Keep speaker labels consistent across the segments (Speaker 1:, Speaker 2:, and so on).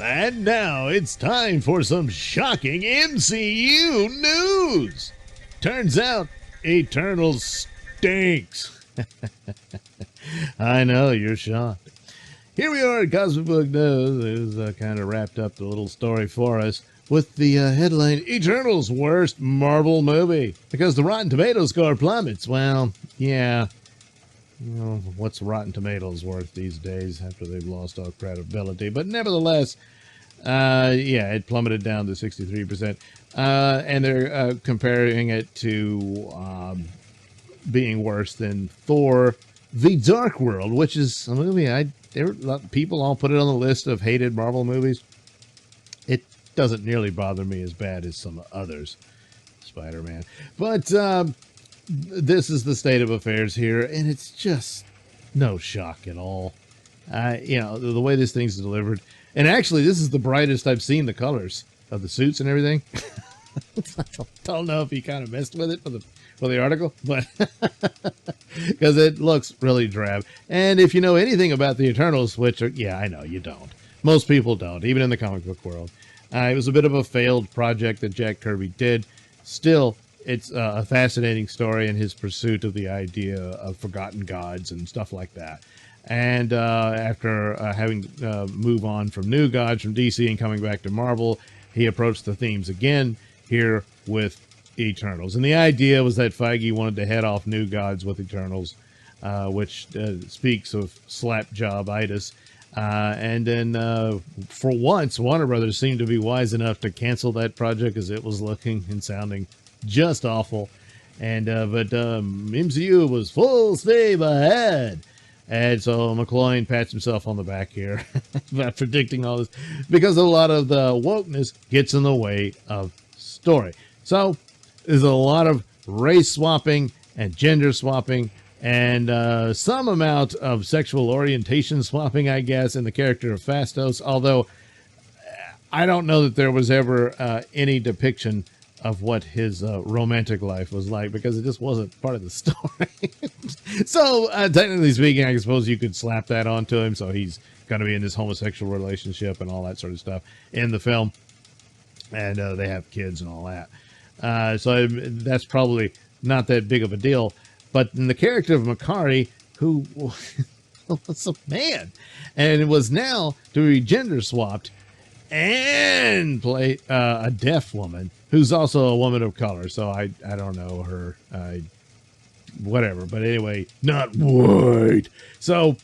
Speaker 1: And now it's time for some shocking MCU news. Turns out Eternals stinks. I know, you're shocked. Here we are at Cosmic Book News. It was kind of wrapped up the little story for us with the headline, Eternals worst Marvel movie. Because the Rotten Tomatoes score plummets. Well, yeah. You know, what's Rotten Tomatoes worth these days after they've lost all credibility? But nevertheless, yeah, it plummeted down to 63%. And they're comparing it to being worse than Thor: The Dark World, which is a movie people all put it on the list of hated Marvel movies. It doesn't nearly bother me as bad as some others, Spider-Man. But this is the state of affairs here, and it's just no shock at all. You know, the way this thing's delivered. And actually, this is the brightest I've seen the colors of the suits and everything. I don't know if he kind of messed with it for the article, but because it looks really drab. And if you know anything about the Eternals, which are, yeah, I know you don't. Most people don't, even in the comic book world. It was a bit of a failed project that Jack Kirby did. Still, it's a fascinating story in his pursuit of the idea of forgotten gods and stuff like that. And after having to move on from New Gods from DC and coming back to Marvel, he approached the themes again here with Eternals. And the idea was that Feige wanted to head off New Gods with Eternals, which speaks of slap-job-itis. And then for once, Warner Brothers seemed to be wise enough to cancel that project as it was looking and sounding just awful. And but MCU was full steam ahead. And so McCloy pats himself on the back here about predicting all this, because a lot of the wokeness gets in the way of story. So there's a lot of race swapping and gender swapping and some amount of sexual orientation swapping, I guess, in the character of Phastos, although I don't know that there was ever any depiction of what his romantic life was like, because it just wasn't part of the story. So, technically speaking, I suppose you could slap that onto him. So he's going to be in this homosexual relationship and all that sort of stuff in the film. And they have kids and all that. So that's probably not that big of a deal. But in the character of Makari, who was a man, and it was now to be gender swapped and play a deaf woman who's also a woman of color. So I don't know her, whatever. But anyway, not white. So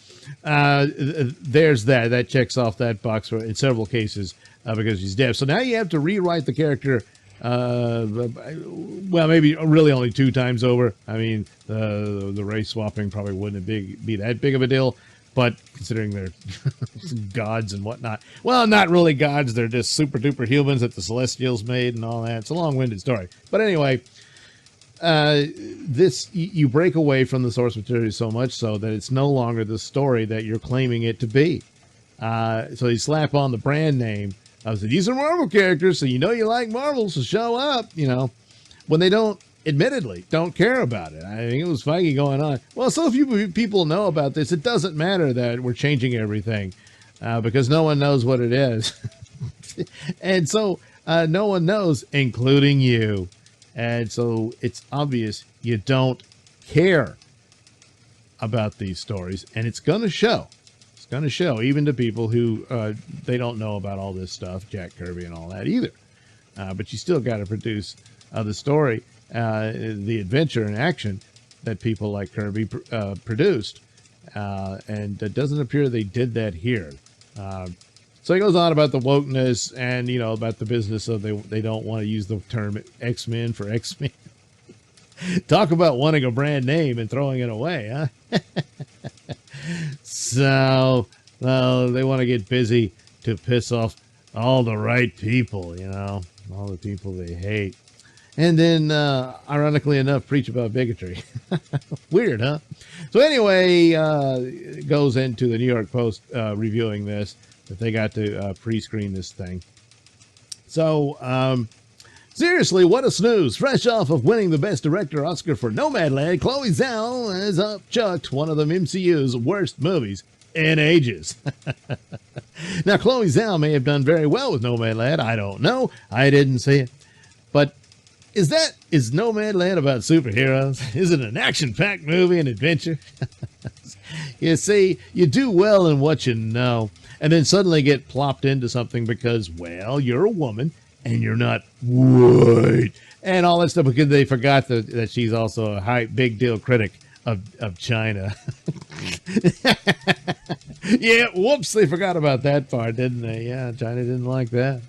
Speaker 1: there's that checks off that box in several cases because she's deaf. So now you have to rewrite the character. Well, maybe really only 2 times over. I mean, the race swapping probably wouldn't be that big of a deal. But considering they're gods and whatnot, well, not really gods. They're just super duper humans that the Celestials made and all that. It's a long-winded story. But anyway, you break away from the source material so much so that it's no longer the story that you're claiming it to be. So you slap on the brand name. I said, these are Marvel characters, so you know you like Marvel, so show up, you know, when they don't, admittedly, don't care about it. I think it was Feige going on. Well, so few people know about this, it doesn't matter that we're changing everything because no one knows what it is. And so no one knows, including you. And so it's obvious you don't care about these stories, and it's going to show. Going to show even to people who they don't know about all this stuff, Jack Kirby and all that either. But you still got to produce the story, the adventure and action that people like Kirby produced. And it doesn't appear they did that here. So he goes on about the wokeness and, you know, about the business of they don't want to use the term X-Men for X-Men. Talk about wanting a brand name and throwing it away, huh? So, well, they want to get busy to piss off all the right people, you know, all the people they hate. And then, ironically enough, preach about bigotry. Weird, huh? So anyway, it goes into the New York Post reviewing this, that they got to pre-screen this thing. So, seriously, what a snooze. Fresh off of winning the Best Director Oscar for Nomadland, Chloe Zhao has upchucked one of the MCU's worst movies in ages. Now, Chloe Zhao may have done very well with Nomadland. I don't know. I didn't see it. But is Nomadland about superheroes? Is it an action-packed movie, an adventure? You see, you do well in what you know, and then suddenly get plopped into something because, well, you're a woman and you're not white. And all that stuff because they forgot that she's also a big deal critic of China. Yeah, whoops, they forgot about that part, didn't they? Yeah, China didn't like that.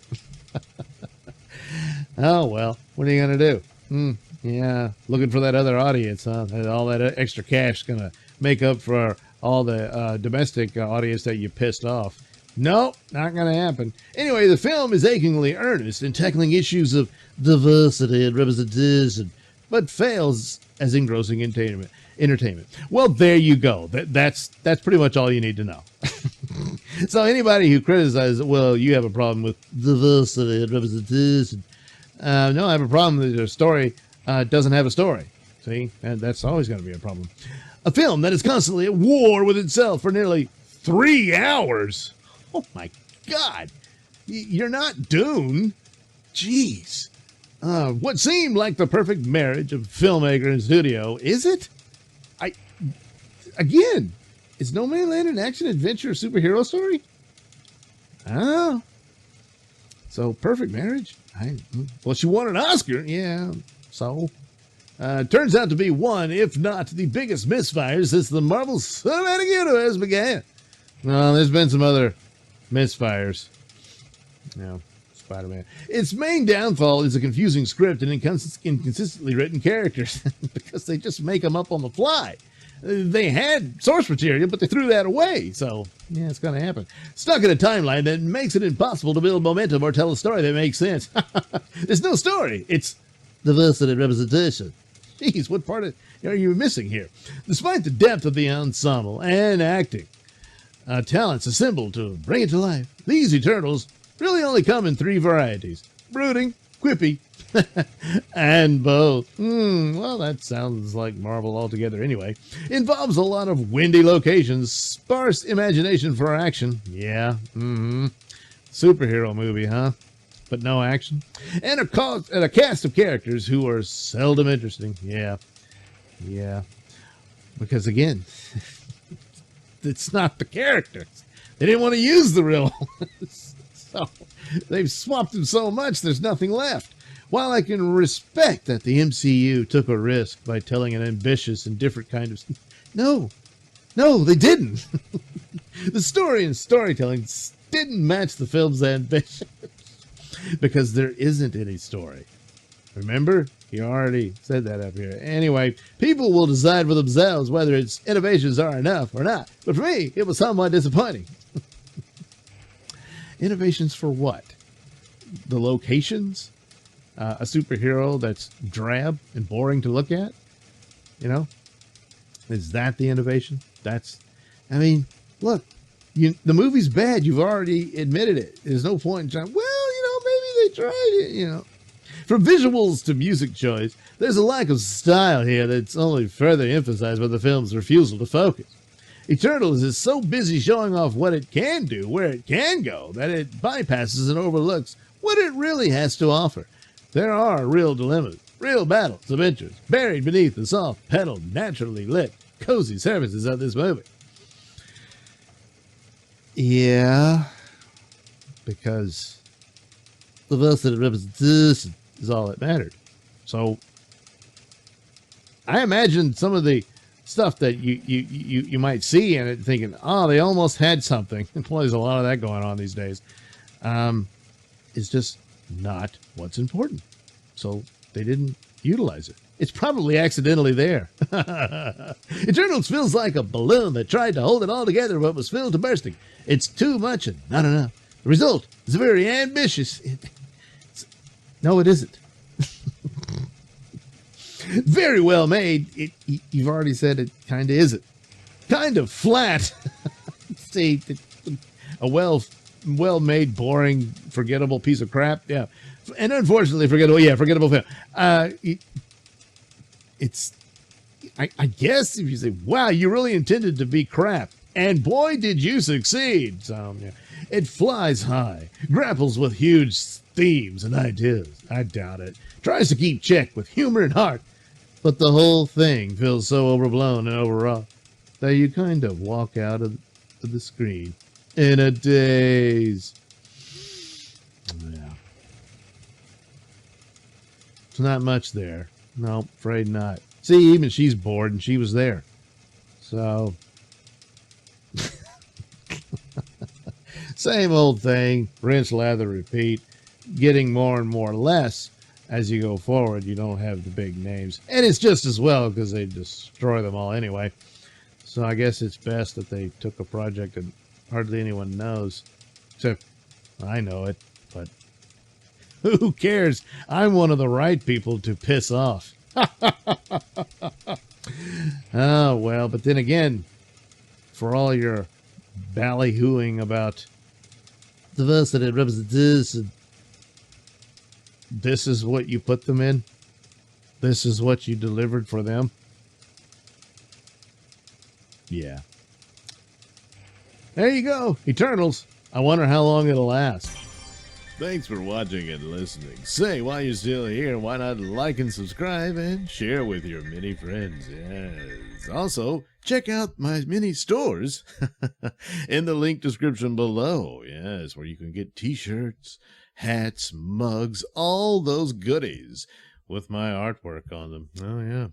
Speaker 1: Oh, well, what are you going to do? Yeah, looking for that other audience, huh? All that extra cash is going to make up for all the domestic audience that you pissed off. Nope, not going to happen. Anyway, the film is achingly earnest in tackling issues of diversity and representation, but fails as engrossing entertainment. Well, there you go. That's pretty much all you need to know. So anybody who criticizes, well, you have a problem with diversity and representation. No, I have a problem that your story doesn't have a story. See, and that's always going to be a problem. A film that is constantly at war with itself for nearly 3 hours. Oh, my God. You're not Dune. Jeez. What seemed like the perfect marriage of filmmaker and studio, is it? Again, is Nomadland an action-adventure superhero story? Oh. So, perfect marriage? Well, she won an Oscar. Yeah, so. Turns out to be one, if not the biggest misfire since the Marvel Cinematic Universe began. Well, there's been some other misfires. Spider-Man. Its main downfall is a confusing script and inconsistently written characters because they just make them up on the fly. They had source material, but they threw that away. So, yeah, it's going to happen. Stuck in a timeline that makes it impossible to build momentum or tell a story that makes sense. There's no story. It's diversity and representation. Jeez, what part are you missing here? Despite the depth of the ensemble and acting talents assembled to bring it to life, these Eternals really only come in 3 varieties: brooding, quippy, and both. Well, that sounds like Marvel altogether anyway. Involves a lot of windy locations, sparse imagination for action. Yeah, superhero movie, huh? But no action. And a cast of characters who are seldom interesting. Yeah. Because again, it's not the characters. They didn't want to use the real ones. So they've swapped them so much, there's nothing left. While I can respect that the MCU took a risk by telling an ambitious and different kind of... No, they didn't. The story and storytelling didn't match the film's ambition. Because there isn't any story. Remember? You already said that up here. Anyway, people will decide for themselves whether its innovations are enough or not. But for me, it was somewhat disappointing. Innovations for what? The locations? A superhero that's drab and boring to look at? Is that the innovation? Look, the movie's bad. You've already admitted it. There's no point in trying, maybe they tried it, From visuals to music choice, there's a lack of style here that's only further emphasized by the film's refusal to focus. Eternals is so busy showing off what it can do, where it can go, that it bypasses and overlooks what it really has to offer. There are real dilemmas, real battles of interest, buried beneath the soft, petaled, naturally lit, cozy surfaces of this movie. Yeah, because the diversity representation is all that mattered. So I imagine some of the stuff that you might see in it thinking, they almost had something. Well, there's a lot of that going on these days. It's just not what's important. So they didn't utilize it. It's probably accidentally there. Eternals feels like a balloon that tried to hold it all together but was filled to bursting. It's too much and not enough. The result is very ambitious. No, it isn't. Very well made. You've already said it kind of isn't. Kind of flat. See, a well-made, boring, forgettable piece of crap. Yeah. And unfortunately, forgettable film. I guess if you say, wow, you really intended to be crap. And boy, did you succeed. So, yeah. It flies high, grapples with huge themes and ideas. I doubt it. Tries to keep check with humor and heart. But the whole thing feels so overblown and overwrought that you kind of walk out of the screen in a daze. Yeah. There's not much there. No, afraid not. See, even she's bored and she was there. So, same old thing. Rinse, lather, repeat. Getting more and more less as you go forward. You don't have the big names. And it's just as well because they destroy them all anyway. So I guess it's best that they took a project that hardly anyone knows. Except I know it, but who cares? I'm one of the right people to piss off. Oh, well, but then again, for all your ballyhooing about diversity and representation, this is what you put them in? This is what you delivered for them? Yeah. There you go. Eternals. I wonder how long it'll last. Thanks for watching and listening. Say, while you're still here, why not like and subscribe and share with your many friends? Yes. Also, check out my mini stores in the link description below. Yes, where you can get t-shirts, hats, mugs, all those goodies with my artwork on them. Oh, yeah.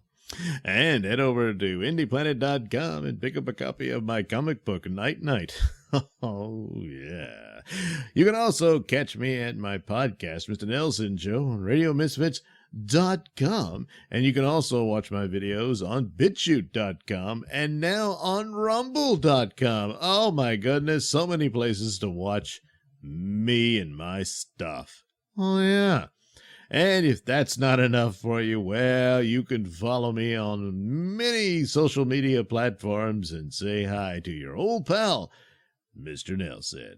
Speaker 1: And head over to indieplanet.com and pick up a copy of my comic book, Night Night. Oh, yeah. You can also catch me at my podcast, Mr Nailsin Show, on RadioMisfits.com. And you can also watch my videos on BitChute.com and now on Rumble.com. Oh, my goodness. So many places to watch me and my stuff. Oh, yeah. And if that's not enough for you, well, you can follow me on many social media platforms and say hi to your old pal, Mr. Nailsin.